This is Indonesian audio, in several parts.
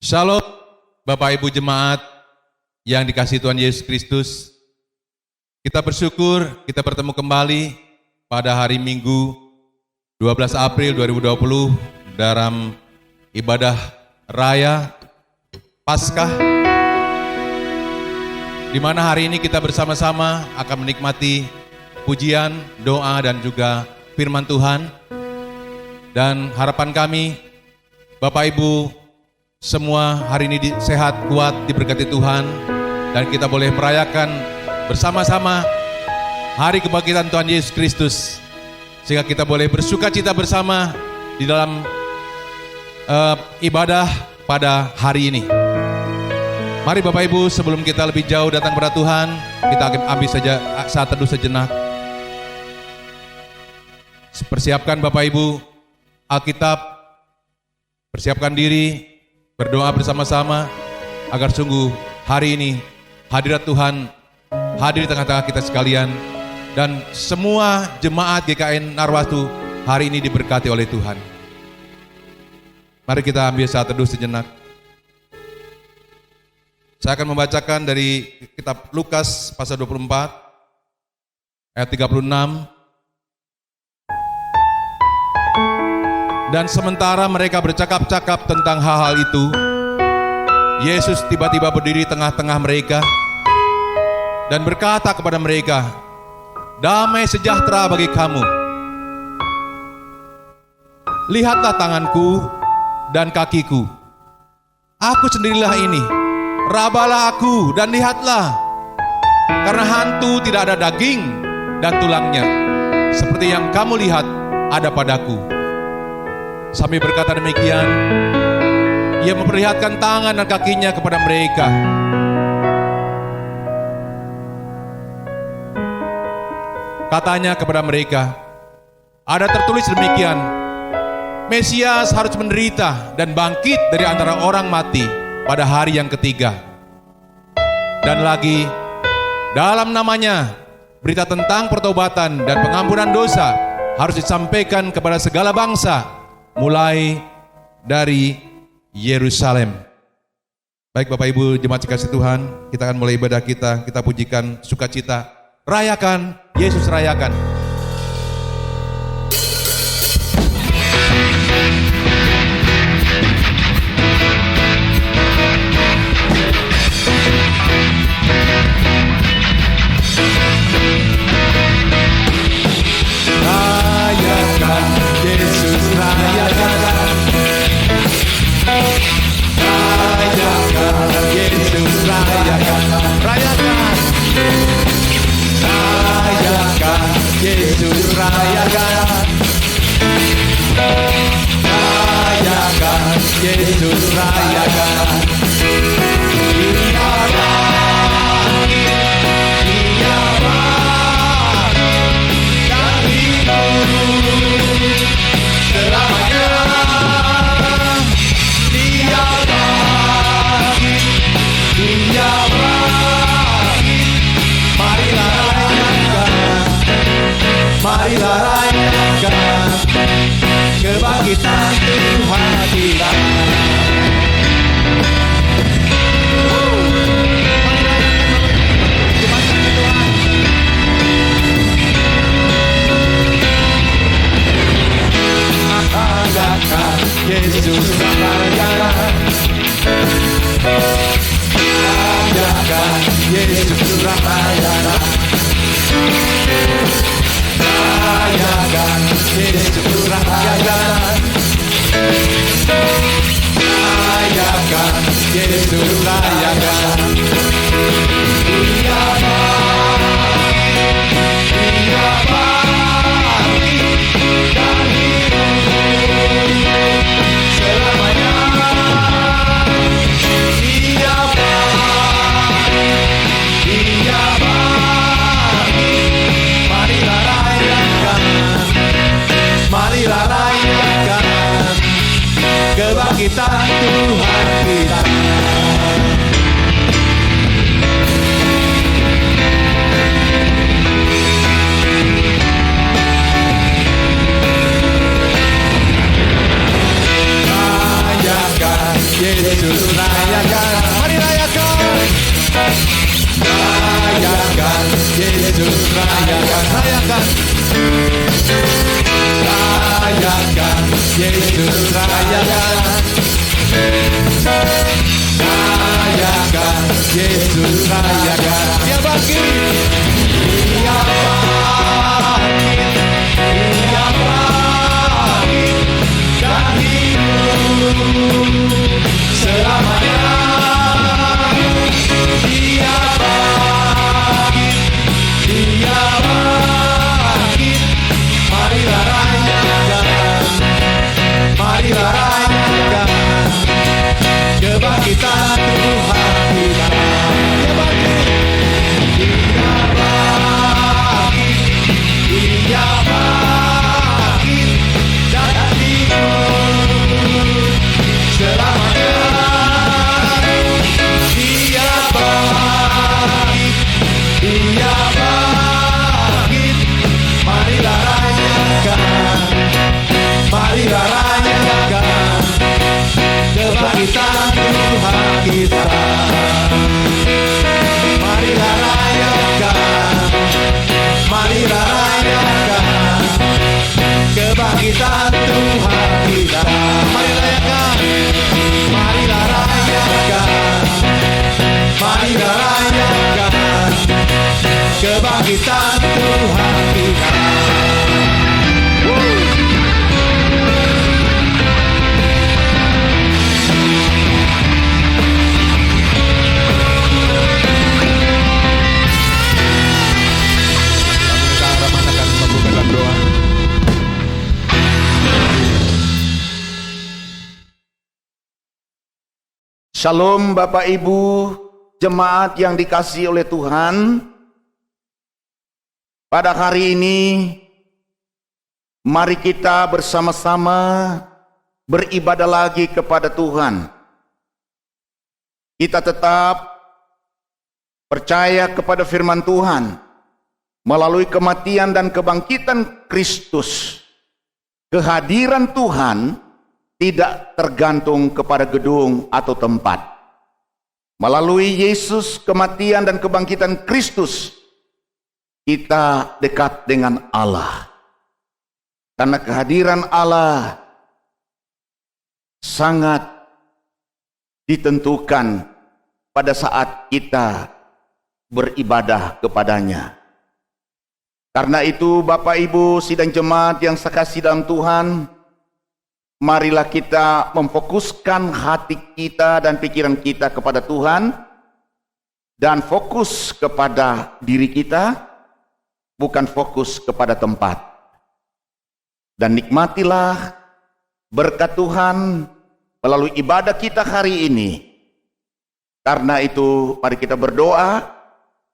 Shalom Bapak Ibu Jemaat yang dikasihi Tuhan Yesus Kristus. Kita bersyukur kita bertemu kembali pada hari Minggu 12 April 2020 dalam ibadah raya Paskah, di mana hari ini kita bersama-sama akan menikmati pujian, doa dan juga firman Tuhan. Dan harapan kami Bapak Ibu semua hari ini sehat, kuat, diberkati Tuhan, dan kita boleh merayakan bersama-sama hari kebangkitan Tuhan Yesus Kristus, sehingga kita boleh bersuka cita bersama di dalam ibadah pada hari ini. Mari Bapak Ibu, sebelum kita lebih jauh datang kepada Tuhan, kita akan ambil saja saat teduh sejenak. Persiapkan Bapak Ibu Alkitab, persiapkan diri, berdoa bersama-sama agar sungguh hari ini hadirat Tuhan hadir di tengah-tengah kita sekalian, dan semua jemaat GKN Narwatu hari ini diberkati oleh Tuhan. Mari kita ambil saat teduh sejenak. Saya akan membacakan dari kitab Lukas pasal 24 ayat 36. Dan sementara mereka bercakap-cakap tentang hal-hal itu, Yesus tiba-tiba berdiri tengah-tengah mereka dan berkata kepada mereka, "Damai sejahtera bagi kamu. Lihatlah tanganku dan kakiku. Aku sendirilah ini. Rabalah aku dan lihatlah. Karena hantu tidak ada daging dan tulangnya, seperti yang kamu lihat ada padaku." Sambil berkata demikian, Ia memperlihatkan tangan dan kakinya kepada mereka. Katanya kepada mereka, "Ada tertulis demikian, Mesias harus menderita dan bangkit dari antara orang mati pada hari yang ketiga. Dan lagi, dalam namanya, berita tentang pertobatan dan pengampunan dosa harus disampaikan kepada segala bangsa, mulai dari Yerusalem." Baik Bapak Ibu jemaat dikasihi Tuhan, kita akan mulai ibadah kita pujikan sukacita. Rayakan, Yesus rayakan. Rayakan, Yesus rayakan. Rayakan, Yesus rayakan. Rayakan. Rayakan, Yesus rayakan. Rayakan, Yesus rayakan. Dia bangkit dan hidup selamanya. Dia bangkit, Dia bangkit. Marilah rayakan, marilah rayakan kebangkitan Tuhan kita. Rayakan, Yesus rayakan. Rayakan, Yesus rayakan. Rayakan, Yesus rayakan. Rayakan, Yesus rayakan. Dia bangkit, Dia bangkit dan hidup selamanya. Dia bangkit, Dia bangkit. Marilah rayakan, marilah rayakan kebangkitan Tuhan kita. Yesus rayakan, rayakan, rayakan, Yesus rayakan, rayakan, Yesus rayakan. Dia bangkit, Dia bangkit, Dia bangkit dan hidup selamanya. Dia bangkit, Dia bangkit. Marilah rayakan, marilah rayakan kebangkitan Tuhan kita. dia bangkit, Dia bangkit, Dia bangkit dan hidup selamanya. Dia bangkit, Dia bangkit. Marilah rayakan, marilah rayakan kebangkitan Tuhan kita. Marilah rayakan, marilah rayakan kebangkitan Tuhan kita. mari rayakan, Marilah rayakan, marilah rayakan kebangkitan Tuhan kita. kita akan membuka dalam doa. Shalom Bapak Ibu, jemaat yang dikasihi oleh Tuhan. Pada hari ini, mari kita bersama-sama beribadah lagi kepada Tuhan. Kita tetap percaya kepada firman Tuhan. Melalui kematian dan kebangkitan Kristus, kehadiran Tuhan tidak tergantung kepada gedung atau tempat. Melalui Yesus, kematian dan kebangkitan Kristus, kita dekat dengan Allah. Karena kehadiran Allah sangat ditentukan pada saat kita beribadah kepadanya. Karena itu Bapak Ibu sidang jemaat yang saya kasih dalam Tuhan, marilah kita memfokuskan hati kita dan pikiran kita kepada Tuhan dan fokus kepada diri kita, bukan fokus kepada tempat. Dan nikmatilah berkat Tuhan melalui ibadah kita hari ini. Karena itu mari kita berdoa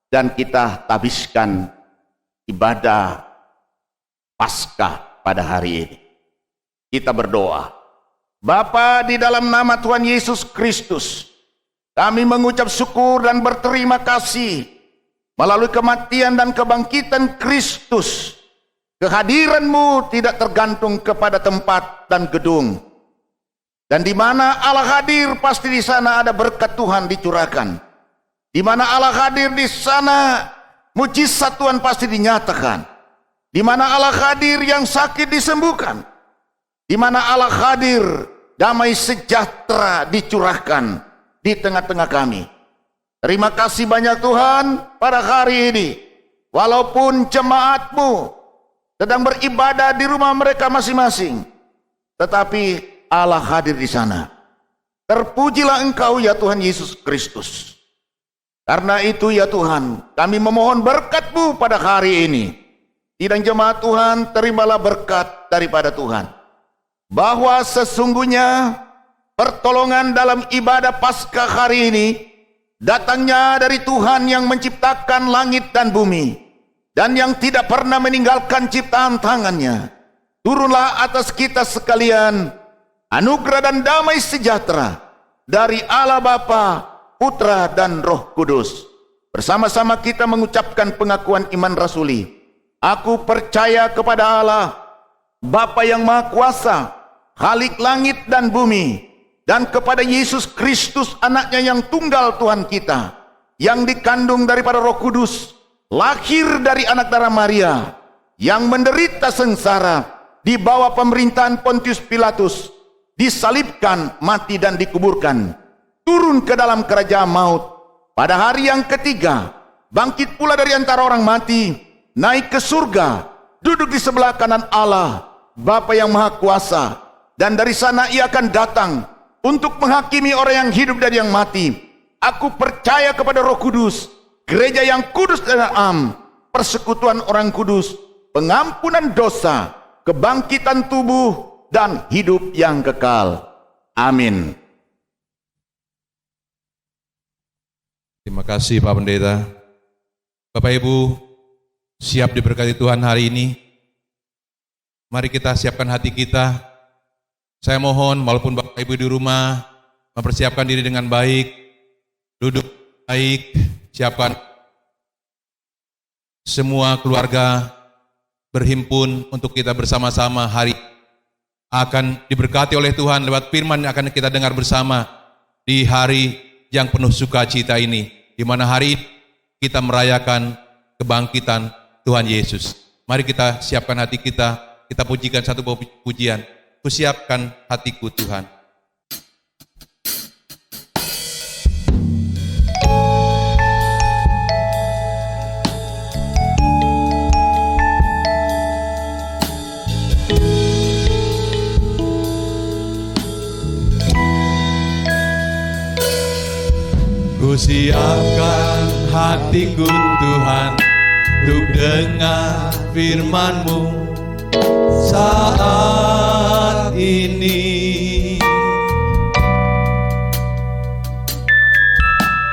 dan kita tabiskan ibadah Paskah pada hari ini. Kita berdoa. Bapa, di dalam nama Tuhan Yesus Kristus, kami mengucap syukur dan berterima kasih melalui kematian dan kebangkitan Kristus. Kehadiran-Mu tidak tergantung kepada tempat dan gedung. Dan di mana Allah hadir, pasti di sana ada berkat Tuhan dicurahkan. Di mana Allah hadir, di sana mujizat Tuhan pasti dinyatakan. Di mana Allah hadir, yang sakit disembuhkan. Di mana Allah hadir, damai sejahtera dicurahkan di tengah-tengah kami. Terima kasih banyak Tuhan pada hari ini. Walaupun jemaat-Mu sedang beribadah di rumah mereka masing-masing, tetapi Allah hadir di sana. Terpujilah Engkau ya Tuhan Yesus Kristus. Karena itu ya Tuhan, kami memohon berkat-Mu pada hari ini. Sidang jemaat Tuhan, terimalah berkat daripada Tuhan. Bahwa sesungguhnya pertolongan dalam ibadah Paskah hari ini datangnya dari Tuhan yang menciptakan langit dan bumi dan yang tidak pernah meninggalkan ciptaan tangannya. Turunlah atas kita sekalian anugerah dan damai sejahtera dari Allah Bapa, Putra dan Roh Kudus. Bersama-sama kita mengucapkan pengakuan iman rasuli. Aku percaya kepada Allah, Bapa yang Maha Kuasa, Khalik langit dan bumi, dan kepada Yesus Kristus anaknya yang tunggal Tuhan kita, yang dikandung daripada Roh Kudus, lahir dari anak darah Maria, yang menderita sengsara di bawah pemerintahan Pontius Pilatus, disalibkan, mati dan dikuburkan, turun ke dalam kerajaan maut. Pada hari yang ketiga, bangkit pula dari antara orang mati, naik ke surga, duduk di sebelah kanan Allah, Bapa yang Maha Kuasa, dan dari sana ia akan datang untuk menghakimi orang yang hidup dan yang mati. Aku percaya kepada Roh Kudus, gereja yang kudus dan am, persekutuan orang kudus, pengampunan dosa, kebangkitan tubuh, dan hidup yang kekal. Amin. Terima kasih Pak Pendeta. Bapak Ibu, siap diberkati Tuhan hari ini? Mari kita siapkan hati kita. Saya mohon walaupun Bapak Ibu di rumah mempersiapkan diri dengan baik, duduk baik, siapkan semua keluarga berhimpun untuk kita bersama-sama hari akan diberkati oleh Tuhan lewat firman yang akan kita dengar bersama di hari yang penuh sukacita ini, di mana hari ini kita merayakan kebangkitan Tuhan Yesus. Mari kita siapkan hati kita pujikan satu pujian. Kusiapkan hatiku Tuhan. Kusiapkan hatiku Tuhan untuk dengar firman-Mu saat ini.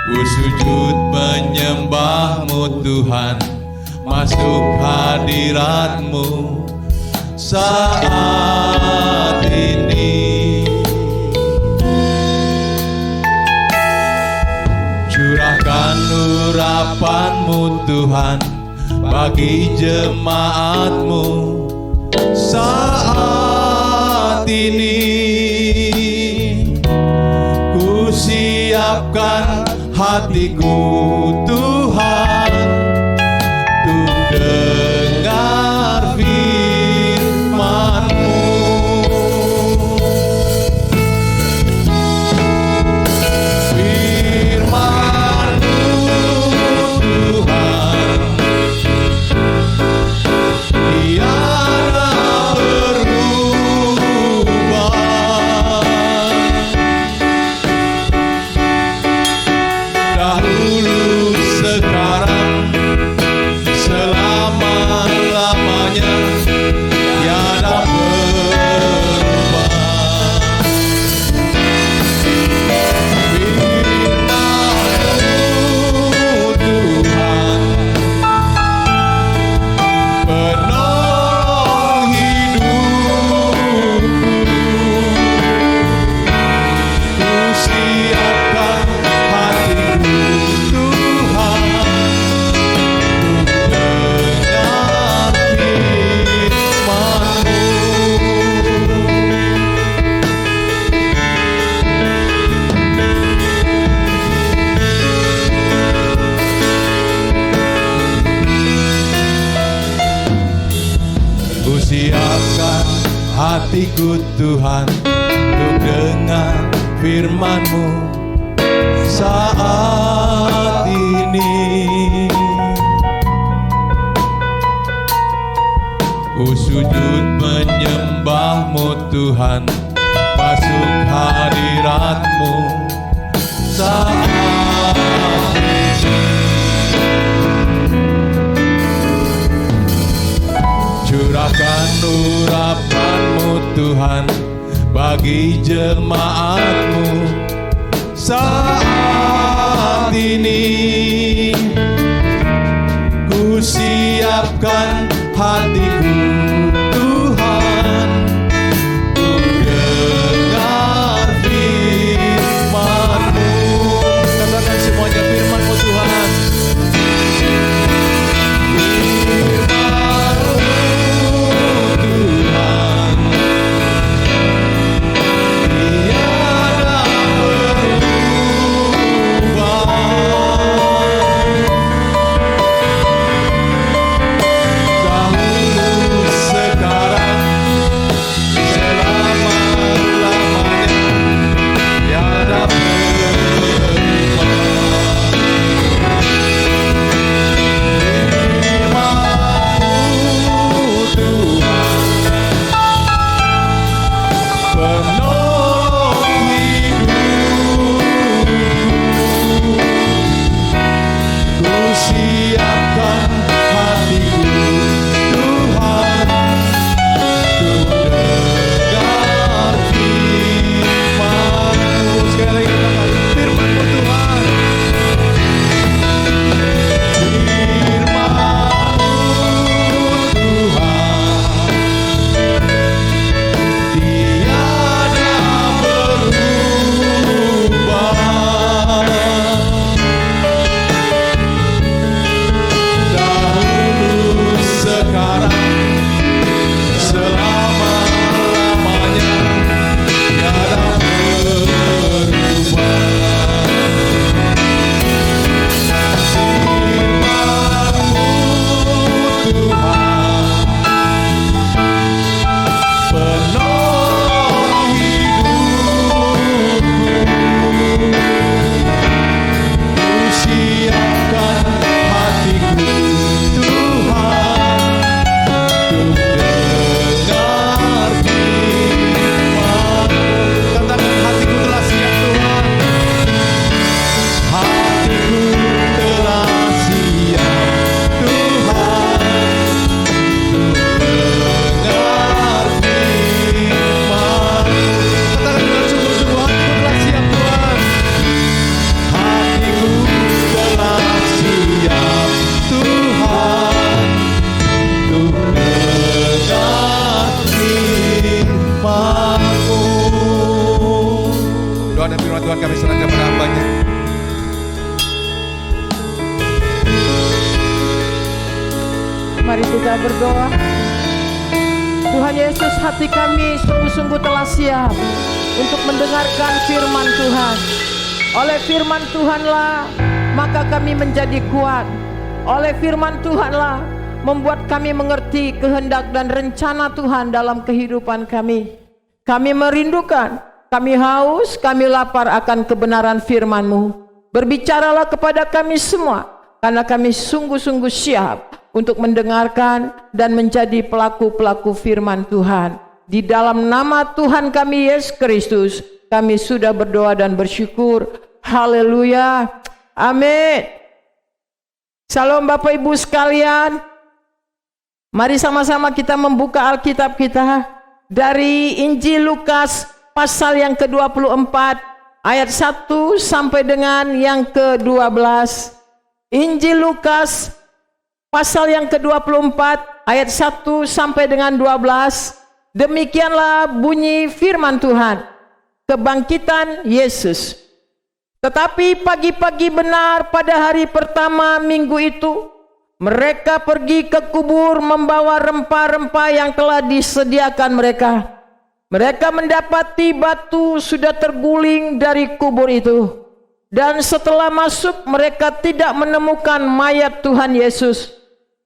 Ku sujud menyembah-Mu Tuhan, masuk hadirat-Mu saat ini. Curahkan urapan-Mu Tuhan bagi jemaat-Mu saat ini. Ku siapkan hatiku Tuhan untuk dengar firman-Mu. Siapkan hatiku Tuhan untuk dengar firman-Mu saat ini. Ku sujud menyembah-Mu Tuhan, masuk hadirat-Mu saat ini. Curahkan urapan-Mu Tuhan bagi jemaat-Mu saat ini. Ku siapkan hatiku Tuhan untuk dengar firman-Mu. Katakan semuanya firman-Mu Tuhan. Mari kita berdoa. Tuhan Yesus, hati kami sungguh-sungguh telah siap untuk mendengarkan firman Tuhan. Oleh firman Tuhanlah maka kami menjadi kuat. Oleh firman Tuhanlah membuat kami mengerti kehendak dan rencana Tuhan dalam kehidupan kami. Kami merindukan, kami haus, kami lapar akan kebenaran firman-Mu. Berbicaralah kepada kami semua, karena kami sungguh-sungguh siap untuk mendengarkan dan menjadi pelaku-pelaku firman Tuhan. Di dalam nama Tuhan kami Yesus Kristus, kami sudah berdoa dan bersyukur. Haleluya. Amin. Shalom Bapak Ibu sekalian. Mari sama-sama kita membuka Alkitab kita dari Injil Lukas pasal yang ke-24 ayat 1 sampai dengan yang ke-12. Injil Lukas pasal yang ke-24 ayat 1 sampai dengan 12. Demikianlah bunyi firman Tuhan. Kebangkitan Yesus. Tetapi pagi-pagi benar pada hari pertama minggu itu, mereka pergi ke kubur membawa rempah-rempah yang telah disediakan mereka. Mereka mendapati batu sudah terguling dari kubur itu. Dan setelah masuk mereka tidak menemukan mayat Tuhan Yesus.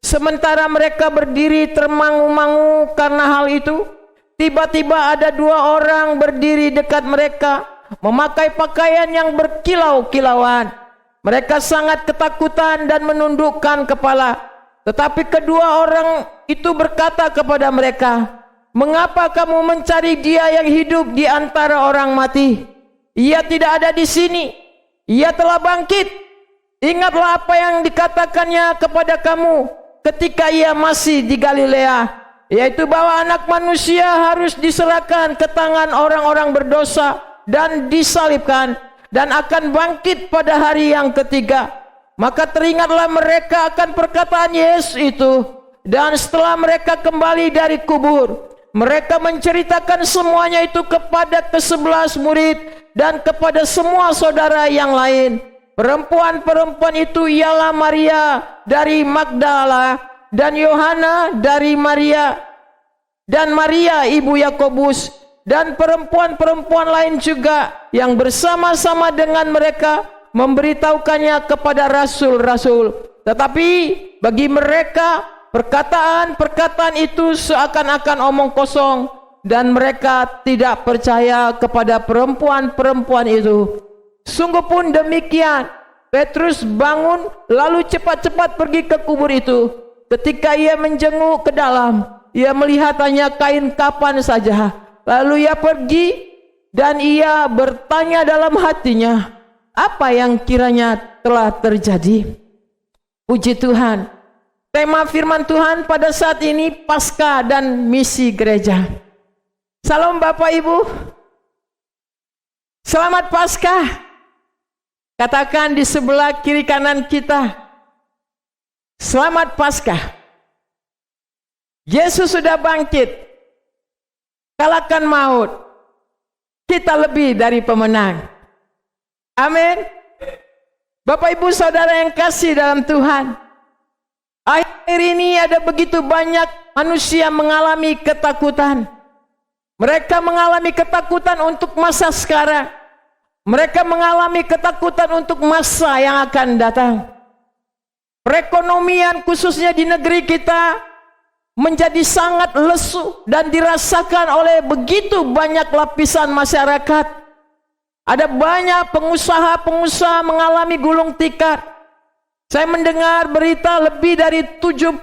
Sementara mereka berdiri termangu-mangu karena hal itu, tiba-tiba ada dua orang berdiri dekat mereka, memakai pakaian yang berkilau-kilauan. Mereka sangat ketakutan dan menundukkan kepala. Tetapi kedua orang itu berkata kepada mereka, "Mengapa kamu mencari Dia yang hidup di antara orang mati? Ia tidak ada di sini. Ia telah bangkit. Ingatlah apa yang dikatakannya kepada kamu ketika Ia masih di Galilea, yaitu bahwa Anak Manusia harus diserahkan ke tangan orang-orang berdosa dan disalibkan, dan akan bangkit pada hari yang ketiga." Maka teringatlah mereka akan perkataan Yesus itu. Dan setelah mereka kembali dari kubur, mereka menceritakan semuanya itu kepada ke-11 murid dan kepada semua saudara yang lain. Perempuan-perempuan itu ialah Maria dari Magdala, dan Yohana dari Maria, dan Maria ibu Yakobus, dan perempuan-perempuan lain juga yang bersama-sama dengan mereka memberitahukannya kepada rasul-rasul. Tetapi bagi mereka perkataan-perkataan itu seakan-akan omong kosong, dan mereka tidak percaya kepada perempuan-perempuan itu. Sungguh pun demikian, Petrus bangun lalu cepat-cepat pergi ke kubur itu. Ketika ia menjenguk ke dalam, ia melihat hanya kain kapan saja. Lalu ia pergi dan ia bertanya dalam hatinya, apa yang kiranya telah terjadi. Puji Tuhan. Tema firman Tuhan pada saat ini Paskah dan misi gereja. Salam Bapak Ibu. Selamat Paskah. Katakan di sebelah kiri kanan kita, selamat Paskah. Yesus sudah bangkit. Kalahkan maut. Kita lebih dari pemenang. Amin. Bapak Ibu Saudara yang kasih dalam Tuhan, akhir ini ada begitu banyak manusia mengalami ketakutan. Mereka mengalami ketakutan untuk masa sekarang. Mereka mengalami ketakutan untuk masa yang akan datang. Perekonomian khususnya di negeri kita menjadi sangat lesu dan dirasakan oleh begitu banyak lapisan masyarakat. Ada banyak pengusaha-pengusaha mengalami gulung tikar. Saya mendengar berita lebih dari 70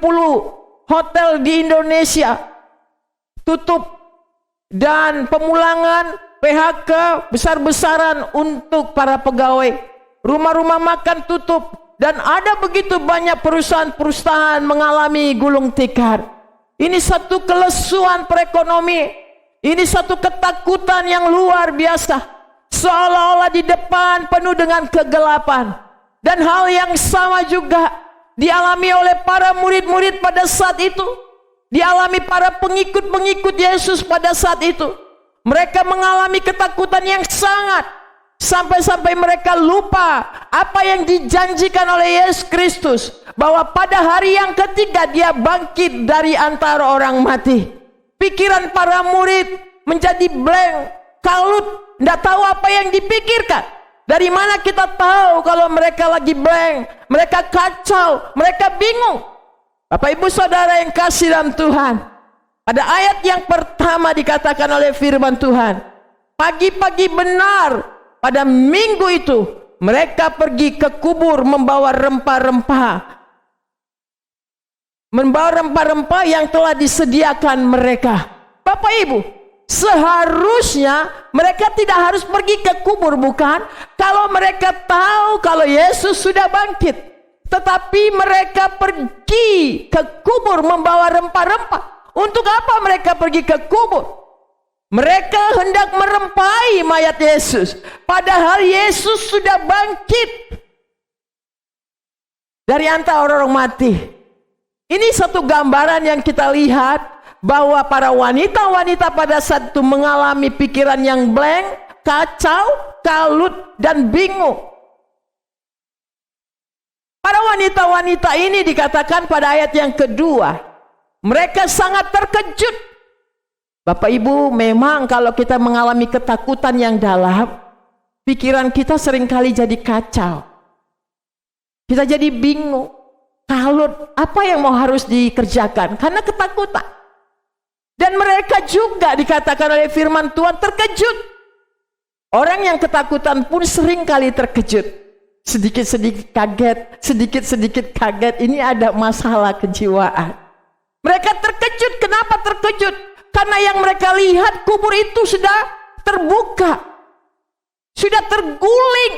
hotel di Indonesia tutup, dan pemulangan PHK besar-besaran untuk para pegawai. Rumah-rumah makan tutup, dan ada begitu banyak perusahaan-perusahaan mengalami gulung tikar. Ini satu kelesuan perekonomian. Ini satu ketakutan yang luar biasa. Seolah-olah di depan penuh dengan kegelapan. Dan hal yang sama juga dialami oleh para murid-murid pada saat itu. Dialami para pengikut-pengikut Yesus pada saat itu. Mereka mengalami ketakutan yang sangat. Sampai-sampai mereka lupa apa yang dijanjikan oleh Yesus Kristus, bahwa pada hari yang ketiga dia bangkit dari antara orang mati. Pikiran para murid menjadi blank, kalut, tidak tahu apa yang dipikirkan. Dari mana kita tahu kalau mereka lagi blank, mereka kacau, mereka bingung. Bapak ibu saudara yang kasih dalam Tuhan, pada ayat yang pertama dikatakan oleh firman Tuhan, pagi-pagi benar pada minggu itu mereka pergi ke kubur membawa rempah-rempah. Membawa rempah-rempah yang telah disediakan mereka. Bapak ibu, seharusnya mereka tidak harus pergi ke kubur, bukan? Kalau mereka tahu kalau Yesus sudah bangkit. Tetapi mereka pergi ke kubur membawa rempah-rempah. Untuk apa mereka pergi ke kubur? Mereka hendak merempahi mayat Yesus. Padahal Yesus sudah bangkit dari antara orang mati. Ini satu gambaran yang kita lihat, bahwa para wanita-wanita pada saat itu mengalami pikiran yang blank, kacau, kalut, dan bingung. Para wanita-wanita ini dikatakan pada ayat yang kedua, mereka sangat terkejut. Bapak ibu, memang kalau kita mengalami ketakutan yang dalam, pikiran kita seringkali jadi kacau. Kita jadi bingung, kalut, apa yang mau harus dikerjakan karena ketakutan. Dan mereka juga dikatakan oleh firman Tuhan terkejut. Orang yang ketakutan pun seringkali terkejut. Sedikit-sedikit kaget, sedikit-sedikit kaget. Ini ada masalah kejiwaan. Mereka terkejut. Kenapa terkejut? Karena yang mereka lihat, kubur itu sudah terbuka, sudah terguling,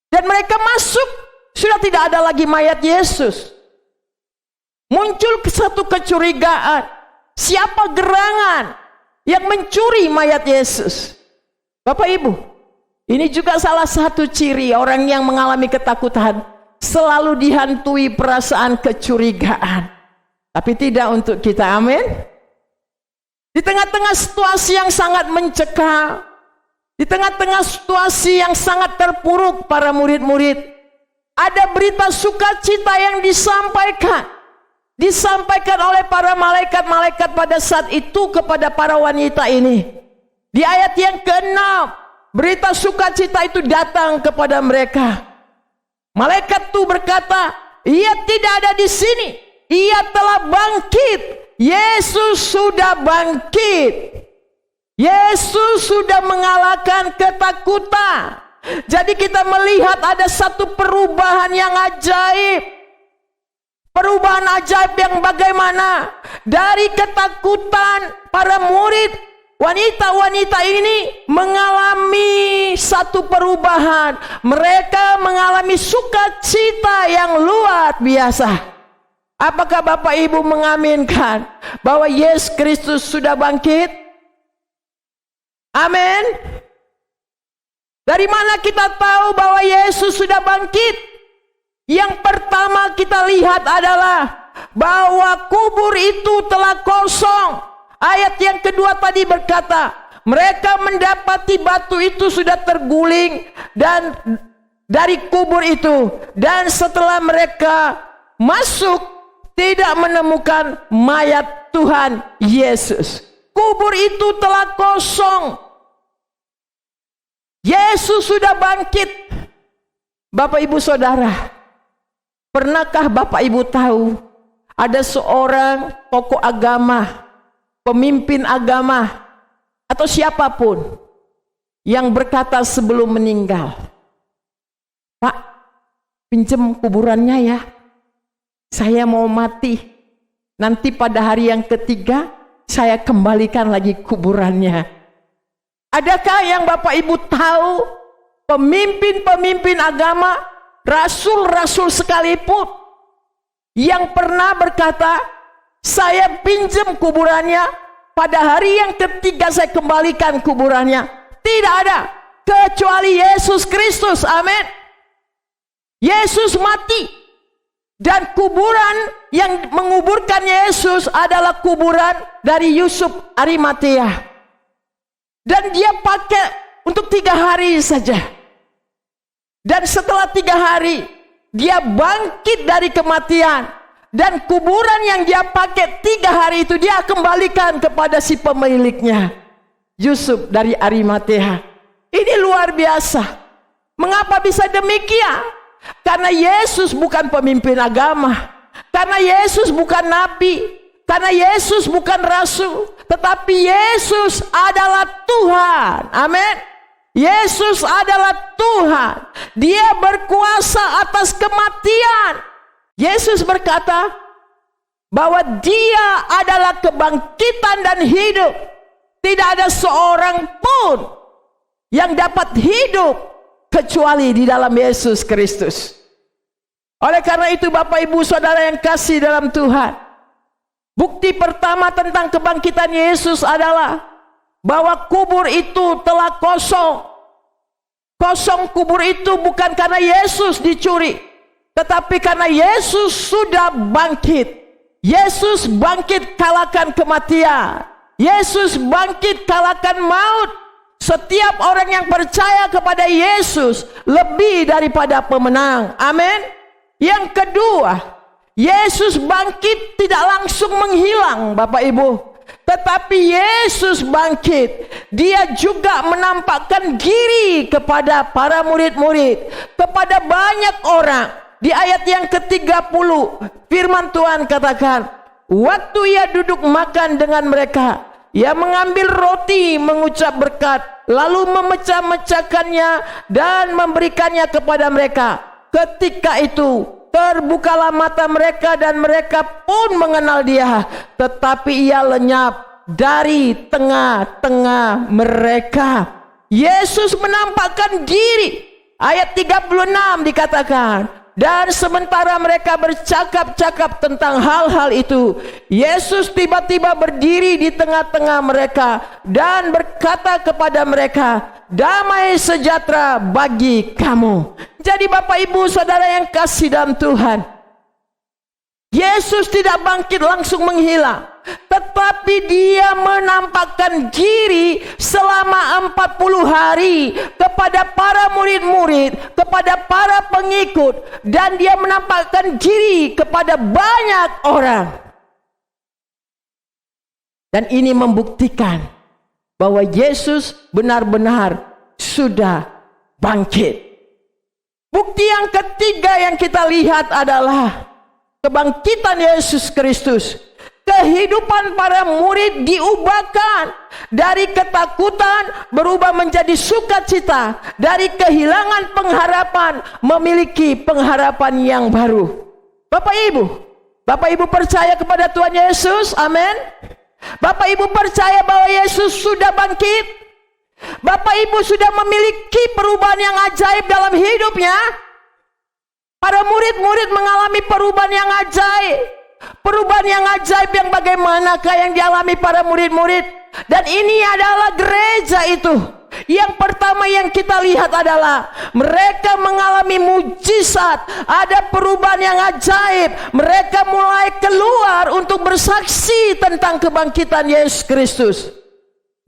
dan mereka masuk, sudah tidak ada lagi mayat Yesus. Muncul satu kecurigaan, siapa gerangan yang mencuri mayat Yesus? Bapak ibu, ini juga salah satu ciri orang yang mengalami ketakutan, selalu dihantui perasaan kecurigaan. Tapi tidak untuk kita, amin. Di tengah-tengah situasi yang sangat mencekam, di tengah-tengah situasi yang sangat terpuruk para murid-murid, ada berita sukacita yang disampaikan oleh para malaikat-malaikat pada saat itu kepada para wanita ini. Di ayat yang ke-6, berita sukacita itu datang kepada mereka. Malaikat itu berkata, ia tidak ada di sini, ia telah bangkit. Yesus sudah bangkit. Yesus sudah mengalahkan ketakutan. Jadi kita melihat ada satu perubahan yang ajaib. Perubahan ajaib yang bagaimana? Dari ketakutan para murid, wanita-wanita ini mengalami satu perubahan. Mereka mengalami sukacita yang luar biasa. Apakah Bapak Ibu mengaminkan bahwa Yesus Kristus sudah bangkit? Amin. Dari mana kita tahu bahwa Yesus sudah bangkit? Yang pertama kita lihat adalah bahwa kubur itu telah kosong. Ayat yang kedua tadi berkata, mereka mendapati batu itu sudah terguling dan dari kubur itu, dan setelah mereka masuk tidak menemukan mayat Tuhan Yesus. Kubur itu telah kosong. Yesus sudah bangkit. Bapak ibu saudara, pernahkah Bapak ibu tahu ada seorang tokoh agama, pemimpin agama, atau siapapun yang berkata sebelum meninggal, Pak, pinjam kuburannya ya, saya mau mati, nanti pada hari yang ketiga saya kembalikan lagi kuburannya. Adakah yang Bapak Ibu tahu, pemimpin-pemimpin agama, rasul-rasul sekalipun, yang pernah berkata, saya pinjam kuburannya, pada hari yang ketiga saya kembalikan kuburannya? Tidak ada, kecuali Yesus Kristus, amin. Yesus mati. Dan kuburan yang menguburkan Yesus adalah kuburan dari Yusuf Arimatea. Dan dia pakai untuk 3 hari saja. Dan setelah 3 hari, dia bangkit dari kematian. Dan kuburan yang dia pakai 3 hari itu dia kembalikan kepada si pemiliknya, Yusuf dari Arimatea. Ini luar biasa. Mengapa bisa demikian? Karena Yesus bukan pemimpin agama, karena Yesus bukan nabi, karena Yesus bukan rasul, tetapi Yesus adalah Tuhan. Amin. Yesus adalah Tuhan. Dia berkuasa atas kematian. Yesus berkata bahwa dia adalah kebangkitan dan hidup. Tidak ada seorang pun yang dapat hidup kecuali di dalam Yesus Kristus. Oleh karena itu Bapak Ibu Saudara yang kasih dalam Tuhan, bukti pertama tentang kebangkitan Yesus adalah bahwa kubur itu telah kosong. Kosong kubur itu bukan karena Yesus dicuri, tetapi karena Yesus sudah bangkit. Yesus bangkit kalahkan kematian. Yesus bangkit kalahkan maut. Setiap orang yang percaya kepada Yesus lebih daripada pemenang. Amin. Yang kedua, Yesus bangkit tidak langsung menghilang Bapak Ibu, tetapi Yesus bangkit, dia juga menampakkan diri kepada para murid-murid, kepada banyak orang. Di ayat yang ke-30 firman Tuhan katakan, waktu ia duduk makan dengan mereka, ia mengambil roti, mengucap berkat, lalu memecah-mecahkannya dan memberikannya kepada mereka. Ketika itu terbukalah mata mereka dan mereka pun mengenal dia, tetapi ia lenyap dari tengah-tengah mereka. Yesus menampakkan diri. Ayat 36 dikatakan, dan sementara mereka bercakap-cakap tentang hal-hal itu, Yesus tiba-tiba berdiri di tengah-tengah mereka dan berkata kepada mereka, damai sejahtera bagi kamu. Jadi Bapak Ibu Saudara yang kasih dalam Tuhan, Yesus tidak bangkit langsung menghilang, tetapi dia menampakkan diri selama 40 hari kepada para murid-murid, kepada para pengikut, dan dia menampakkan diri kepada banyak orang. Dan ini membuktikan bahwa Yesus benar-benar sudah bangkit. Bukti yang ketiga yang kita lihat adalah kebangkitan Yesus Kristus. Kehidupan para murid diubahkan dari ketakutan berubah menjadi sukacita, dari kehilangan pengharapan memiliki pengharapan yang baru. Bapak Ibu percaya kepada Tuhan Yesus? Amin. Bapak Ibu percaya bahwa Yesus sudah bangkit? Bapak Ibu sudah memiliki perubahan yang ajaib dalam hidupnya? Para murid-murid mengalami perubahan yang ajaib. Perubahan yang ajaib yang bagaimanakah yang dialami para murid-murid? Dan ini adalah gereja itu. Yang pertama yang kita lihat adalah mereka mengalami mujizat, ada perubahan yang ajaib. Mereka mulai keluar untuk bersaksi tentang kebangkitan Yesus Kristus.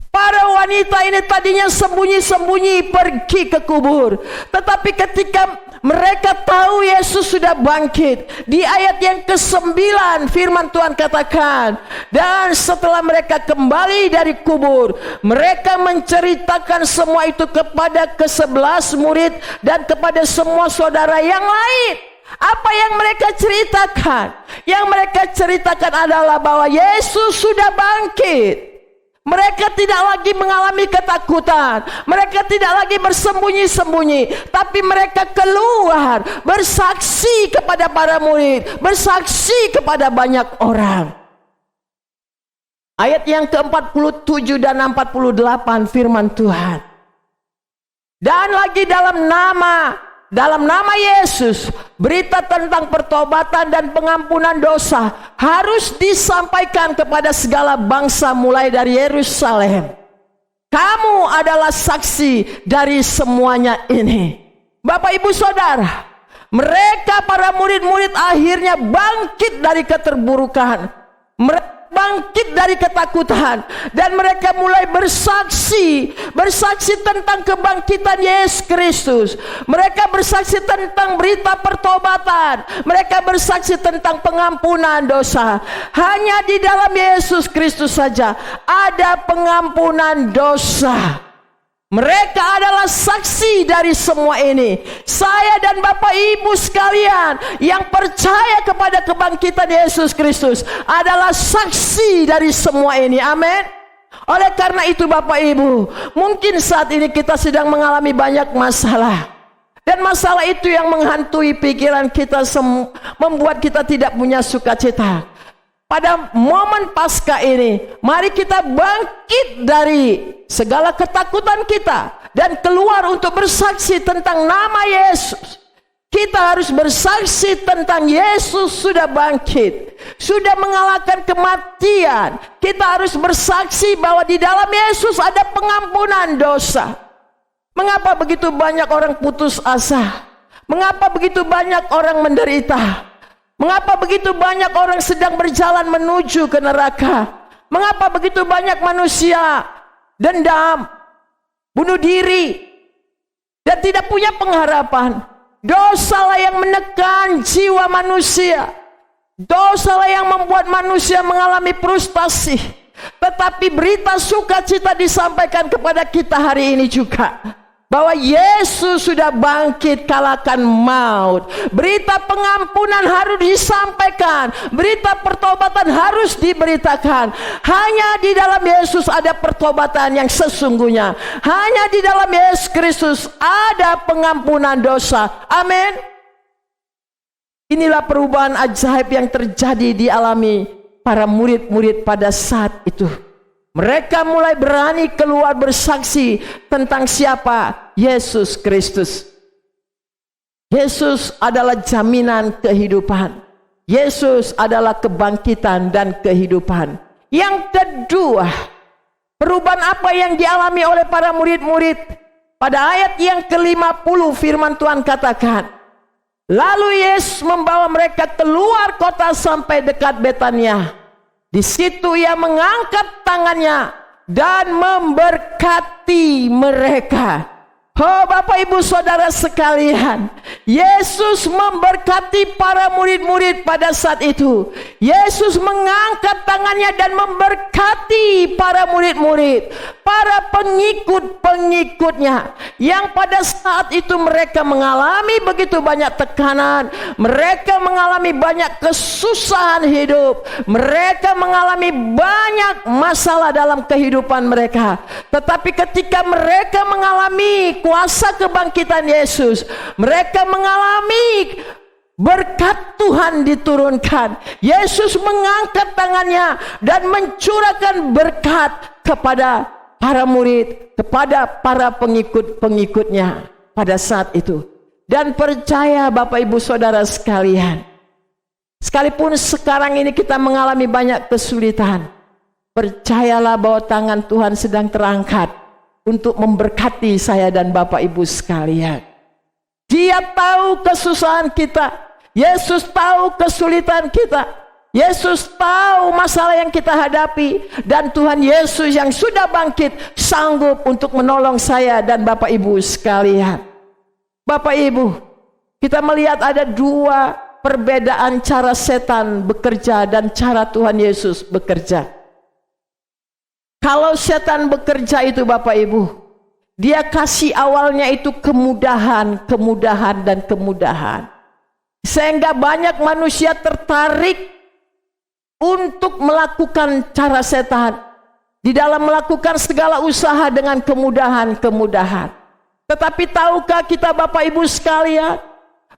Para wanita ini tadinya sembunyi-sembunyi pergi ke kubur, tetapi ketika mereka tahu Yesus sudah bangkit, di ayat yang ke-9 firman Tuhan katakan, dan setelah mereka kembali dari kubur, mereka menceritakan semua itu kepada ke-11 murid dan kepada semua saudara yang lain. Apa yang mereka ceritakan? Yang mereka ceritakan adalah bahwa Yesus sudah bangkit. Mereka tidak lagi mengalami ketakutan. Mereka tidak lagi bersembunyi-sembunyi, tapi mereka keluar bersaksi kepada para murid, bersaksi kepada banyak orang. Ayat yang ke-47 dan 48 firman Tuhan. Dan lagi dalam nama Yesus, berita tentang pertobatan dan pengampunan dosa harus disampaikan kepada segala bangsa mulai dari Yerusalem. Kamu adalah saksi dari semuanya ini. Bapak Ibu Saudara, mereka para murid-murid akhirnya bangkit dari keterburukan. Mereka bangkit dari ketakutan dan mereka mulai bersaksi tentang kebangkitan Yesus Kristus. Mereka bersaksi tentang berita pertobatan, mereka bersaksi tentang pengampunan dosa. Hanya di dalam Yesus Kristus saja ada pengampunan dosa. Mereka adalah saksi dari semua ini. Saya dan Bapak Ibu sekalian yang percaya kepada kebangkitan Yesus Kristus adalah saksi dari semua ini. Amin. Oleh karena itu Bapak Ibu, mungkin saat ini kita sedang mengalami banyak masalah. Dan masalah itu yang menghantui pikiran kita, membuat kita tidak punya sukacita. Pada momen Paskah ini, mari kita bangkit dari segala ketakutan kita dan keluar untuk bersaksi tentang nama Yesus. Kita harus bersaksi tentang Yesus sudah bangkit, sudah mengalahkan kematian. Kita harus bersaksi bahwa di dalam Yesus ada pengampunan dosa. Mengapa begitu banyak orang putus asa? Mengapa begitu banyak orang menderita? Mengapa begitu banyak orang sedang berjalan menuju ke neraka? Mengapa begitu banyak manusia dendam, bunuh diri, dan tidak punya pengharapan? Dosalah yang menekan jiwa manusia. Dosalah yang membuat manusia mengalami frustasi. Tetapi berita sukacita disampaikan kepada kita hari ini juga, bahwa Yesus sudah bangkit kalahkan maut. Berita pengampunan harus disampaikan, berita pertobatan harus diberitakan. Hanya di dalam Yesus ada pertobatan yang sesungguhnya. Hanya di dalam Yesus Kristus ada pengampunan dosa. Amin. Inilah perubahan ajaib yang terjadi dialami para murid-murid pada saat itu. Mereka mulai berani keluar bersaksi tentang siapa Yesus Kristus. Yesus adalah jaminan kehidupan. Yesus adalah kebangkitan dan kehidupan. Yang kedua, perubahan apa yang dialami oleh para murid-murid? Pada ayat yang ke-50 firman Tuhan katakan, lalu Yesus membawa mereka keluar kota sampai dekat Betania. Di situ ia mengangkat tangannya dan memberkati mereka. Oh Bapak Ibu Saudara sekalian, Yesus memberkati para murid-murid pada saat itu. Yesus mengangkat tangannya dan memberkati para murid-murid, para pengikut-pengikutnya, yang pada saat itu mereka mengalami begitu banyak tekanan, mereka mengalami banyak kesusahan hidup, mereka mengalami banyak masalah dalam kehidupan mereka. Tetapi ketika mereka mengalami kuasa kebangkitan Yesus, mereka mengalami berkat Tuhan diturunkan. Yesus mengangkat tangannya dan mencurahkan berkat kepada para murid, kepada para pengikut-pengikutnya pada saat itu. Dan percaya Bapak Ibu Saudara sekalian, sekalipun sekarang ini kita mengalami banyak kesulitan, percayalah bahwa tangan Tuhan sedang terangkat untuk memberkati saya dan Bapak Ibu sekalian. Dia tahu kesusahan kita. Yesus tahu kesulitan kita. Yesus tahu masalah yang kita hadapi. Dan Tuhan Yesus yang sudah bangkit sanggup untuk menolong saya dan Bapak Ibu sekalian. Bapak Ibu, kita melihat ada dua perbedaan cara setan bekerja dan cara Tuhan Yesus bekerja. Kalau setan bekerja itu Bapak Ibu, dia kasih awalnya itu kemudahan, dan kemudahan. Sehingga banyak manusia tertarik untuk melakukan cara setan. Di dalam melakukan segala usaha dengan kemudahan. Tetapi tahukah kita Bapak Ibu sekalian,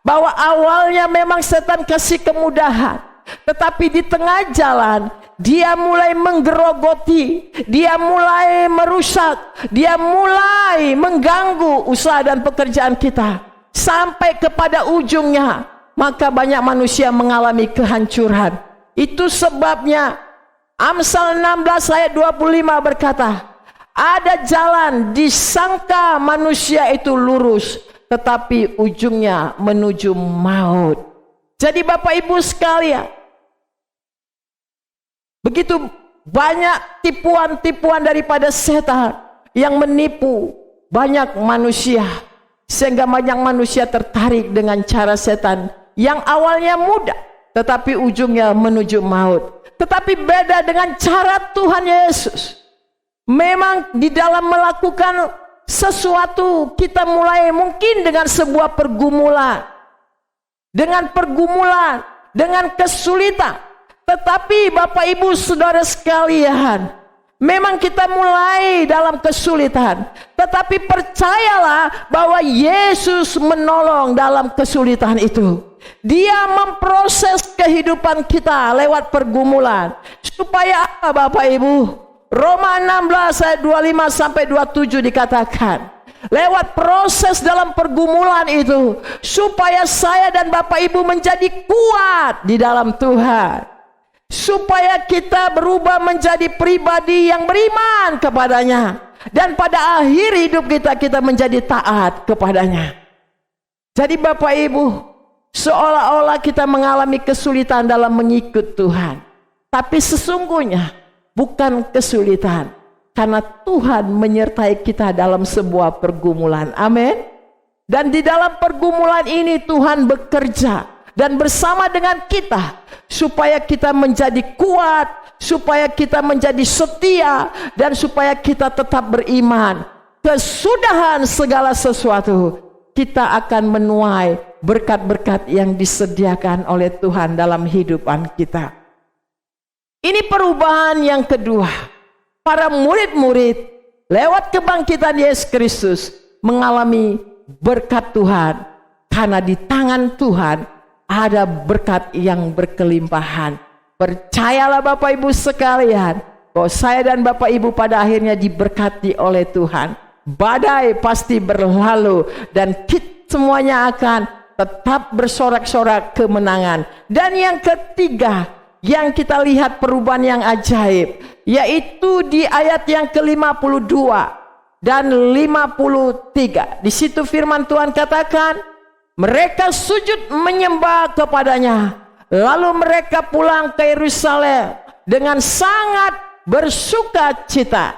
bahwa awalnya memang setan kasih kemudahan. Tetapi di tengah jalan, dia mulai menggerogoti, dia mulai merusak, dia mulai mengganggu usaha dan pekerjaan kita. Sampai kepada ujungnya, maka banyak manusia mengalami kehancuran. Itu sebabnya Amsal 16 ayat 25 berkata, ada jalan disangka manusia itu lurus, tetapi ujungnya menuju maut. Jadi Bapak Ibu sekalian, Begitu banyak tipuan-tipuan daripada setan yang menipu banyak manusia, sehingga banyak manusia tertarik dengan cara setan yang awalnya mudah tetapi ujungnya menuju maut. Tetapi beda dengan cara Tuhan Yesus. Memang di dalam melakukan sesuatu kita mulai mungkin dengan sebuah pergumulan, dengan kesulitan. Tetapi Bapak Ibu Saudara sekalian, memang kita mulai dalam kesulitan, tetapi percayalah bahwa Yesus menolong dalam kesulitan itu. Dia memproses kehidupan kita lewat pergumulan. Supaya apa Bapak Ibu? Roma 16 ayat 25 sampai 27 dikatakan, lewat proses dalam pergumulan itu, supaya saya dan Bapak Ibu menjadi kuat di dalam Tuhan. Supaya kita berubah menjadi pribadi yang beriman kepadanya. Dan pada akhir hidup kita menjadi taat kepadanya. Jadi Bapak Ibu, seolah-olah kita mengalami kesulitan dalam mengikut Tuhan. Tapi sesungguhnya bukan kesulitan. Karena Tuhan menyertai kita dalam sebuah pergumulan. Amin. Dan di dalam pergumulan ini Tuhan bekerja dan bersama dengan kita, supaya kita menjadi kuat, supaya kita menjadi setia, dan supaya kita tetap beriman. Kesudahan segala sesuatu, kita akan menuai berkat-berkat yang disediakan oleh Tuhan dalam hidupan kita. Ini perubahan yang kedua. Para murid-murid lewat kebangkitan Yesus Kristus mengalami berkat Tuhan, karena di tangan Tuhan ada berkat yang berkelimpahan. Percayalah Bapak Ibu sekalian, bahwa saya dan Bapak Ibu pada akhirnya diberkati oleh Tuhan. Badai pasti berlalu dan kita semuanya akan tetap bersorak-sorak kemenangan. Dan yang ketiga, yang kita lihat perubahan yang ajaib, yaitu di ayat yang ke-52 dan 53. Di situ firman Tuhan katakan, mereka sujud menyembah kepadanya, lalu mereka pulang ke Yerusalem dengan sangat bersuka cita.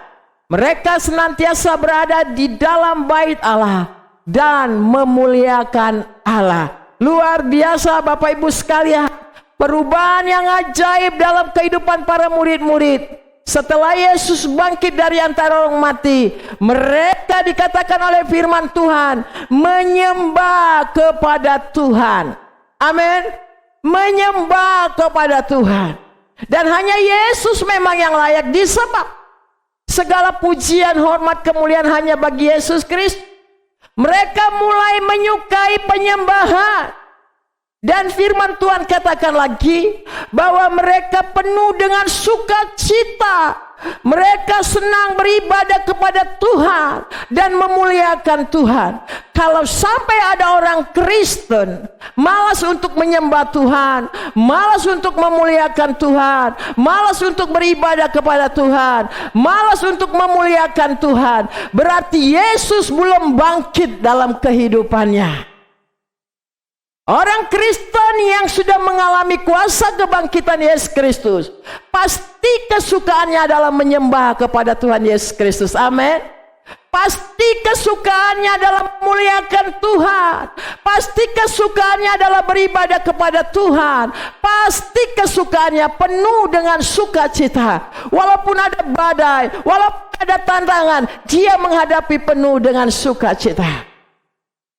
Mereka senantiasa berada di dalam bait Allah dan memuliakan Allah. Luar biasa Bapak Ibu sekalian, perubahan yang ajaib dalam kehidupan para murid-murid. Setelah Yesus bangkit dari antara orang mati, mereka dikatakan oleh firman Tuhan menyembah kepada Tuhan. Amin. Menyembah kepada Tuhan. Dan hanya Yesus memang yang layak disembah. Segala pujian, hormat, kemuliaan hanya bagi Yesus Kristus. Mereka mulai menyukai penyembahan. Dan firman Tuhan katakan lagi bahwa mereka penuh dengan sukacita. Mereka senang beribadah kepada Tuhan dan memuliakan Tuhan. Kalau sampai ada orang Kristen malas untuk menyembah Tuhan, malas untuk memuliakan Tuhan, malas untuk beribadah kepada Tuhan, malas untuk memuliakan Tuhan, berarti Yesus belum bangkit dalam kehidupannya. Orang Kristen yang sudah mengalami kuasa kebangkitan Yesus Kristus, pasti kesukaannya adalah menyembah kepada Tuhan Yesus Kristus. Amin. Pasti kesukaannya adalah memuliakan Tuhan. Pasti kesukaannya adalah beribadah kepada Tuhan. Pasti kesukaannya penuh dengan sukacita. Walaupun ada badai, walaupun ada tantangan, dia menghadapi penuh dengan sukacita.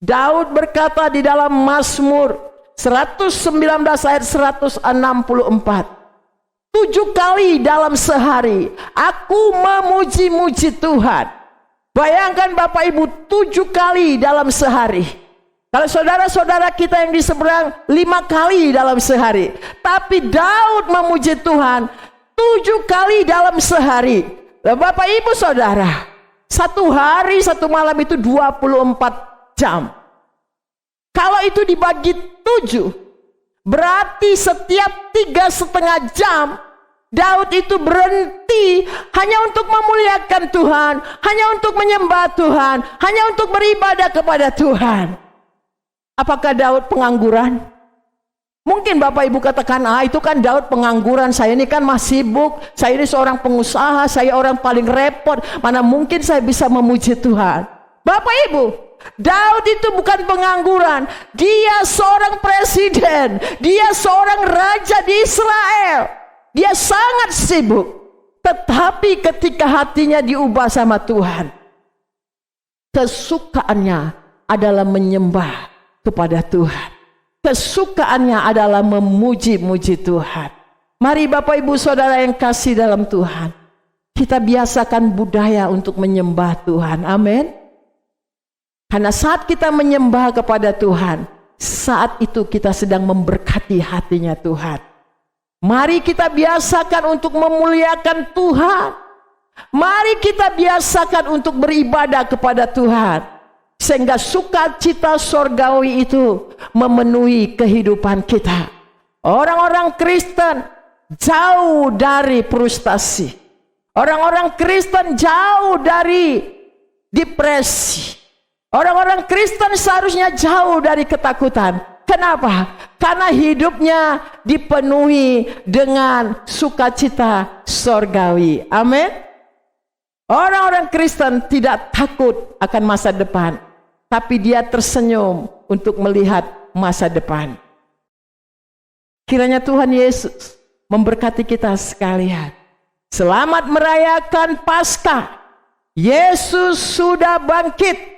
Daud berkata di dalam Mazmur 119 ayat 164, 7 kali dalam sehari aku memuji-muji Tuhan. Bayangkan Bapak Ibu, 7 kali dalam sehari. Kalau saudara-saudara kita yang di seberang 5 kali dalam sehari, tapi Daud memuji Tuhan 7 kali dalam sehari. Bapak Ibu saudara, satu hari satu malam itu 24 jam. Kalau itu dibagi 7, berarti setiap 3,5 jam Daud itu berhenti hanya untuk memuliakan Tuhan, hanya untuk menyembah Tuhan, hanya untuk beribadah kepada Tuhan. Apakah Daud pengangguran? Mungkin Bapak Ibu katakan, itu kan Daud pengangguran, saya ini kan masih sibuk, saya ini seorang pengusaha, saya orang paling repot, mana mungkin saya bisa memuji Tuhan. Bapak Ibu, Daud itu bukan pengangguran, dia seorang presiden, dia seorang raja di Israel, dia sangat sibuk. Tetapi ketika hatinya diubah sama Tuhan, kesukaannya adalah menyembah kepada Tuhan. Kesukaannya adalah memuji-muji Tuhan. Mari Bapak Ibu Saudara yang kasih dalam Tuhan, kita biasakan budaya untuk menyembah Tuhan. Amin. Karena saat kita menyembah kepada Tuhan, saat itu kita sedang memberkati hatinya Tuhan. Mari kita biasakan untuk memuliakan Tuhan. Mari kita biasakan untuk beribadah kepada Tuhan, sehingga sukacita sorgawi itu memenuhi kehidupan kita. Orang-orang Kristen jauh dari frustasi. Orang-orang Kristen jauh dari depresi. Orang-orang Kristen seharusnya jauh dari ketakutan. Kenapa? Karena hidupnya dipenuhi dengan sukacita sorgawi. Amin. Orang-orang Kristen tidak takut akan masa depan, tapi dia tersenyum untuk melihat masa depan. Kiranya Tuhan Yesus memberkati kita sekalian. Selamat merayakan Paskah. Yesus sudah bangkit.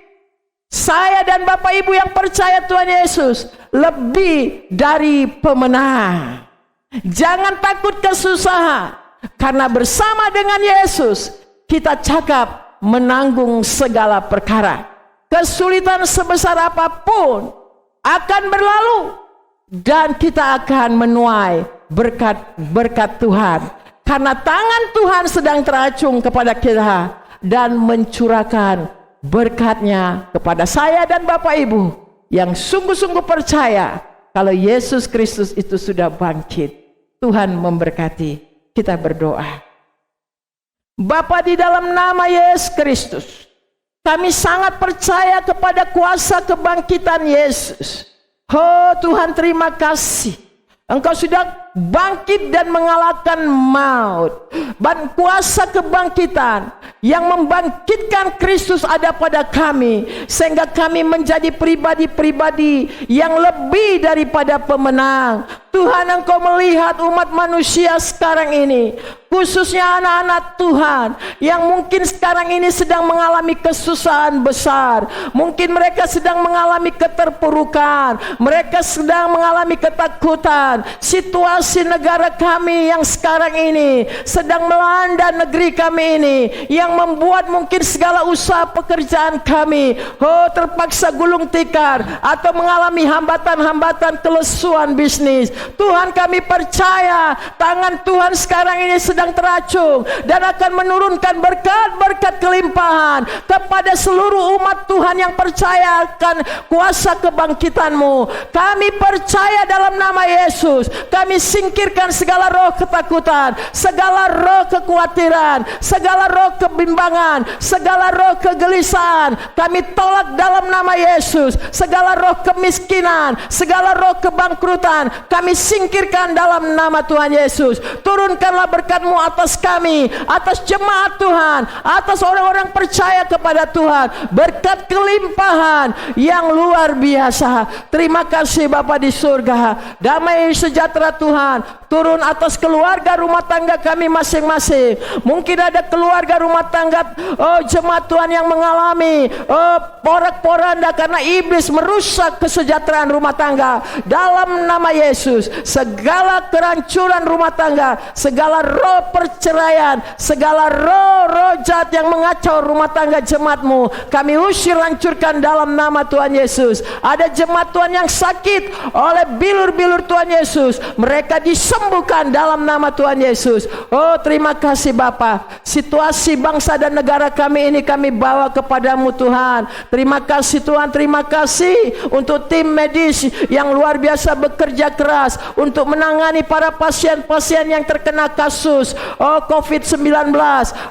Saya dan Bapak Ibu yang percaya Tuhan Yesus lebih dari pemenang. Jangan takut kesusahan, karena bersama dengan Yesus kita cakap menanggung segala perkara. Kesulitan sebesar apapun akan berlalu, dan kita akan menuai berkat Tuhan. Karena tangan Tuhan sedang teracung kepada kita dan mencurahkan berkatnya kepada saya dan Bapak Ibu yang sungguh-sungguh percaya kalau Yesus Kristus itu sudah bangkit. Tuhan memberkati. Kita berdoa. Bapa, di dalam nama Yesus Kristus, kami sangat percaya kepada kuasa kebangkitan Yesus. Oh Tuhan, terima kasih. Engkau sudah bangkit dan mengalahkan maut. Dan kuasa kebangkitan yang membangkitkan Kristus ada pada kami, sehingga kami menjadi pribadi-pribadi yang lebih daripada pemenang. Tuhan, Engkau melihat umat manusia sekarang ini, khususnya anak-anak Tuhan yang mungkin sekarang ini sedang mengalami kesusahan besar. Mungkin mereka sedang mengalami keterpurukan, mereka sedang mengalami ketakutan. Situasi negara kami yang sekarang ini sedang melanda negeri kami ini, yang membuat mungkin segala usaha pekerjaan kami terpaksa gulung tikar atau mengalami hambatan-hambatan kelesuan bisnis. Tuhan, kami percaya tangan Tuhan sekarang ini sedang teracung dan akan menurunkan berkat-berkat kelimpahan kepada seluruh umat Tuhan yang percaya akan kuasa kebangkitan-Mu. Kami percaya dalam nama Yesus, kami singkirkan segala roh ketakutan, segala roh kekhawatiran, segala roh kebimbangan, segala roh kegelisahan. Kami tolak dalam nama Yesus segala roh kemiskinan, segala roh kebangkrutan. Kami singkirkan dalam nama Tuhan Yesus. Turunkanlah berkat-Mu atas kami, atas jemaat Tuhan, atas orang-orang percaya kepada Tuhan. Berkat kelimpahan yang luar biasa. Terima kasih Bapa di surga. Damai sejahtera Tuhan turun atas keluarga rumah tangga kami masing-masing. Mungkin ada keluarga rumah tangga jemaat Tuhan yang mengalami porak-poranda karena iblis merusak kesejahteraan rumah tangga. Dalam nama Yesus, segala kerancuran rumah tangga, segala roh perceraian, segala roh jahat yang mengacau rumah tangga jemaat-Mu, kami usir, hancurkan dalam nama Tuhan Yesus. Ada jemaat Tuhan yang sakit oleh bilur-bilur Tuhan Yesus, mereka mereka disembuhkan dalam nama Tuhan Yesus. Oh, terima kasih Bapa. Situasi bangsa dan negara kami ini kami bawa kepadamu Tuhan. Terima kasih Tuhan, terima kasih untuk tim medis yang luar biasa bekerja keras untuk menangani para pasien-pasien yang terkena kasus COVID-19.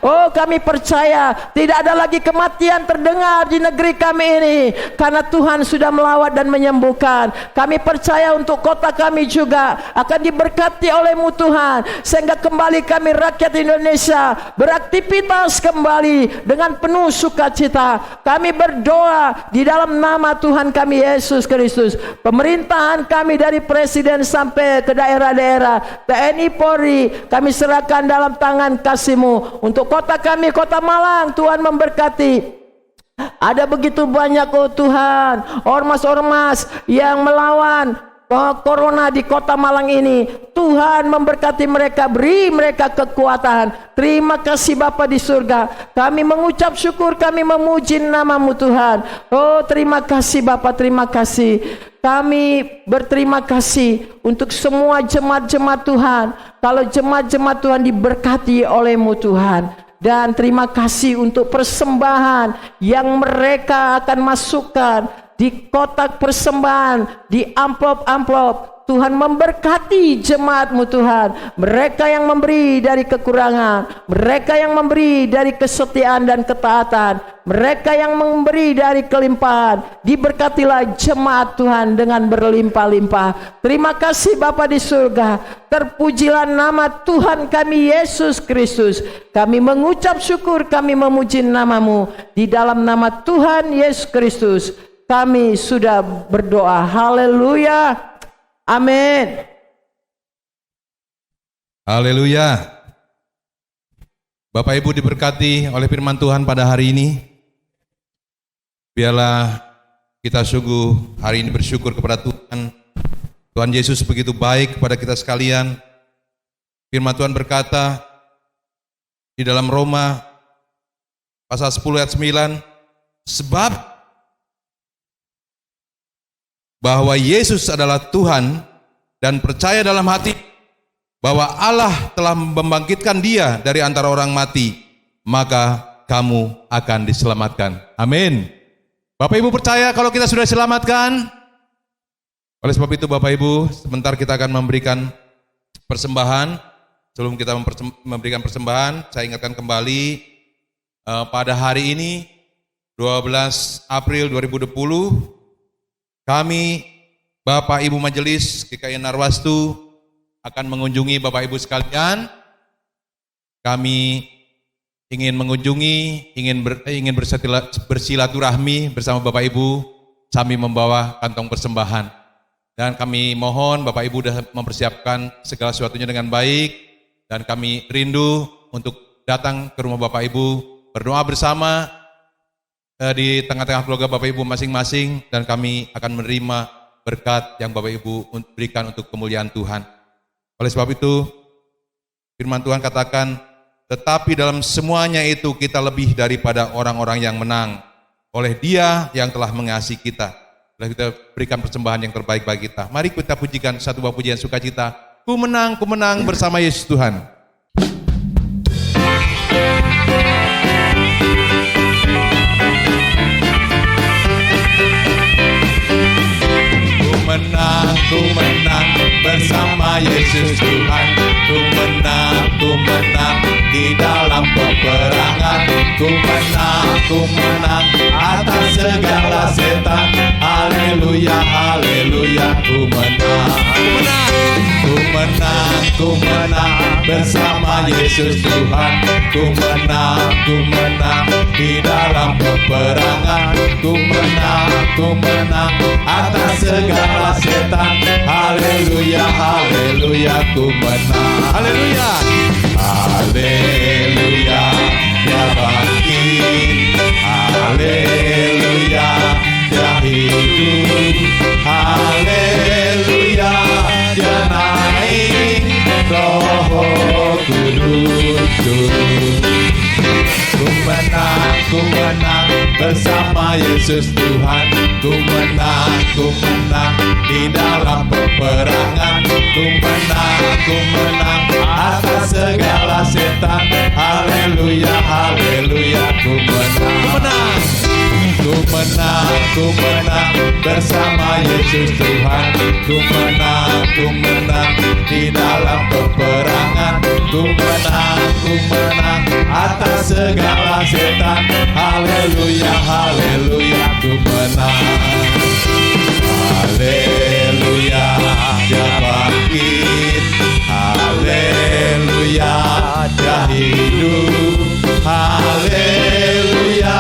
Oh, kami percaya tidak ada lagi kematian terdengar di negeri kami ini, karena Tuhan sudah melawat dan menyembuhkan. Kami percaya untuk kota kami juga akan diberkati oleh-Mu Tuhan, sehingga kembali kami rakyat Indonesia beraktivitas kembali dengan penuh sukacita. Kami berdoa di dalam nama Tuhan kami Yesus Kristus. Pemerintahan kami dari presiden sampai ke daerah-daerah, TNI Polri, kami serahkan dalam tangan kasih-Mu. Untuk kota kami, kota Malang, Tuhan memberkati. Ada begitu banyak Tuhan ormas-ormas yang melawan corona di kota Malang ini. Tuhan memberkati mereka, beri mereka kekuatan. Terima kasih Bapa di surga. Kami mengucap syukur, kami memuji nama-Mu Tuhan. Oh, terima kasih Bapa, terima kasih. Kami berterima kasih untuk semua jemaat-jemaat Tuhan. Kalau jemaat-jemaat Tuhan diberkati oleh-Mu Tuhan. Dan terima kasih untuk persembahan yang mereka akan masukkan di kotak persembahan, di amplop-amplop. Tuhan memberkati jemaat-Mu Tuhan. Mereka yang memberi dari kekurangan, mereka yang memberi dari kesetiaan dan ketaatan, mereka yang memberi dari kelimpahan. Diberkatilah jemaat Tuhan dengan berlimpah-limpah. Terima kasih Bapa di surga. Terpujilah nama Tuhan kami Yesus Kristus. Kami mengucap syukur, kami memuji nama-Mu. Di dalam nama Tuhan Yesus Kristus kami sudah berdoa. Haleluya. Amin. Haleluya. Bapak Ibu diberkati oleh firman Tuhan pada hari ini. Biarlah kita sungguh hari ini bersyukur kepada Tuhan. Tuhan Yesus begitu baik kepada kita sekalian. Firman Tuhan berkata di dalam Roma pasal 10 ayat 9, sebab bahwa Yesus adalah Tuhan dan percaya dalam hati bahwa Allah telah membangkitkan Dia dari antara orang mati, maka kamu akan diselamatkan. Amin. Bapak Ibu percaya kalau kita sudah diselamatkan? Oleh sebab itu Bapak Ibu, sebentar kita akan memberikan persembahan. Sebelum kita memberikan persembahan, saya ingatkan kembali pada hari ini 12 April 2020 kami, Bapak Ibu Majelis GKI Narwastu, akan mengunjungi Bapak Ibu sekalian. Kami ingin mengunjungi, ingin bersilaturahmi bersama Bapak Ibu sambil membawa kantong persembahan. Dan kami mohon Bapak Ibu sudah mempersiapkan segala sesuatunya dengan baik, dan kami rindu untuk datang ke rumah Bapak Ibu, berdoa bersama di tengah-tengah keluarga Bapak Ibu masing-masing, dan kami akan menerima berkat yang Bapak Ibu berikan untuk kemuliaan Tuhan. Oleh sebab itu, firman Tuhan katakan, tetapi dalam semuanya itu kita lebih daripada orang-orang yang menang oleh Dia yang telah mengasihi kita. Lalu kita berikan persembahan yang terbaik bagi kita. Mari kita pujikan satu buah pujian sukacita. Ku menang bersama Yesus Tuhan. Ku menang bersama Yesus Tuhan. Ku menang di dalam peperangan. Ku menang atas segala setan. Haleluya, haleluya. Ku menang bersama Yesus Tuhan. Ku menang di dalam peperangan. Ku menang atas segala setan. Haleluya, haleluya. Ku menang. Haleluya, haleluya. Dia bangkit. Haleluya, Dia hidup. Haleluya, Dia naik. Roh Kudus. Ku menang bersama Yesus Tuhan. Ku menang di dalam peperangan. Ku menang atas segala setan. Haleluya, haleluya, ku menang. Ku menang bersama Yesus Tuhan. Ku menang di dalam peperangan. Ku menang atas segala setan. Haleluya, haleluya, ku menang. Haleluya, Dia bangkit. Haleluya, Dia hidup. Haleluya,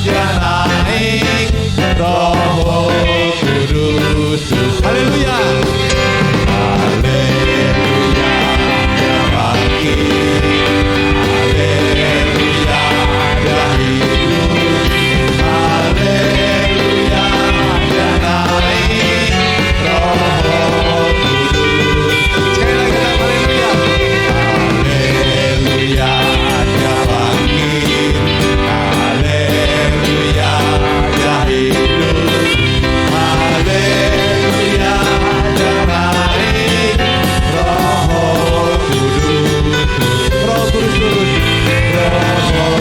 Dia naik. Roh Kudus. Haleluya. Haleluya, Dia bangkit. Haleluya, Dia hidup. Haleluya, Dia naik. Roh Kudus. Sekali lagi kita haleluya. Haleluya, Dia bangkit. Haleluya, Dia hidup. Haleluya, Dia naik. Roh Kudus. Roh Kudus. Roh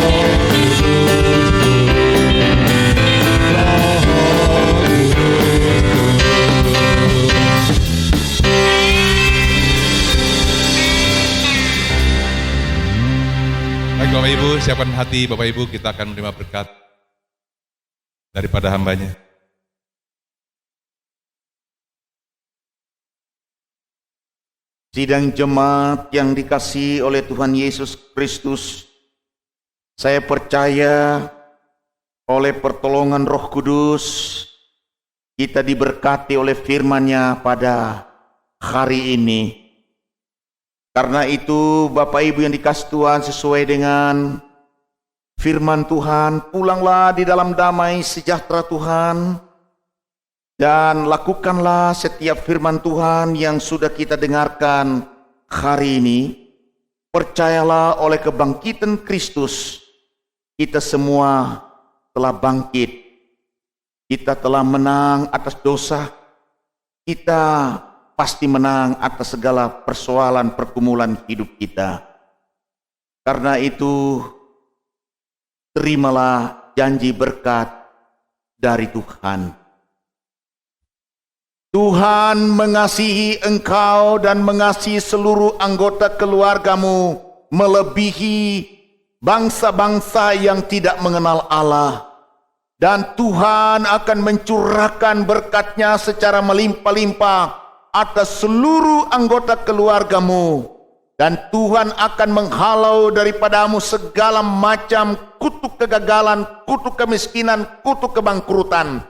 Baik Bapak Ibu, siapkan hati Bapak Ibu, kita akan menerima berkat daripada hambanya. Sidang jemaat yang dikasihi oleh Tuhan Yesus Kristus, saya percaya oleh pertolongan Roh Kudus, kita diberkati oleh firman-Nya pada hari ini. Karena itu Bapak Ibu yang dikasihi Tuhan, sesuai dengan firman Tuhan, pulanglah di dalam damai sejahtera Tuhan, dan lakukanlah setiap firman Tuhan yang sudah kita dengarkan hari ini. Percayalah oleh kebangkitan Kristus, kita semua telah bangkit. Kita telah menang atas dosa. Kita pasti menang atas segala persoalan pergumulan hidup kita. Karena itu, terimalah janji berkat dari Tuhan. Tuhan mengasihi engkau dan mengasihi seluruh anggota keluargamu melebihi bangsa-bangsa yang tidak mengenal Allah. Dan Tuhan akan mencurahkan berkat-Nya secara melimpah-limpah atas seluruh anggota keluargamu. Dan Tuhan akan menghalau daripadamu segala macam kutuk kegagalan, kutuk kemiskinan, kutuk kebangkrutan.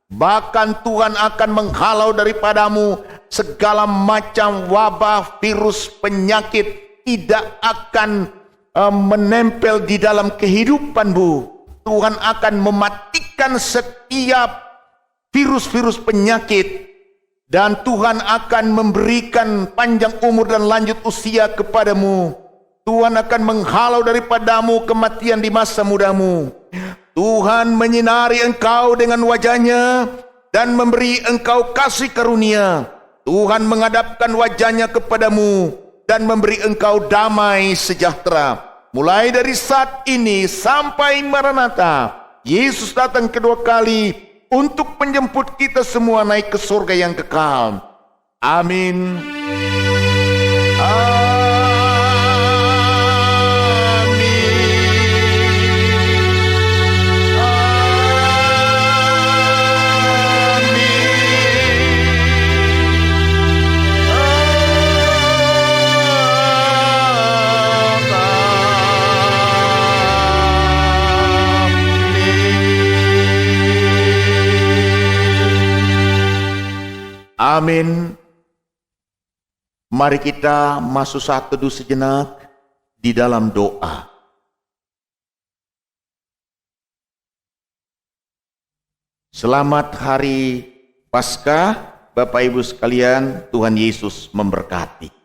Bahkan Tuhan akan menghalau daripadamu segala macam wabah, virus, penyakit tidak akan menempel di dalam kehidupanmu. Tuhan akan mematikan setiap virus-virus penyakit. Dan Tuhan akan memberikan panjang umur dan lanjut usia kepadamu. Tuhan akan menghalau daripadamu kematian di masa mudamu. Tuhan menyinari engkau dengan wajah-Nya dan memberi engkau kasih karunia. Tuhan menghadapkan wajah-Nya kepadamu dan memberi engkau damai sejahtera. Mulai dari saat ini sampai Maranatha, Yesus datang kedua kali untuk menjemput kita semua naik ke surga yang kekal. Amin. Amin. Mari kita masuk saat teduh sejenak di dalam doa. Selamat hari Paskah, Bapak Ibu sekalian, Tuhan Yesus memberkati.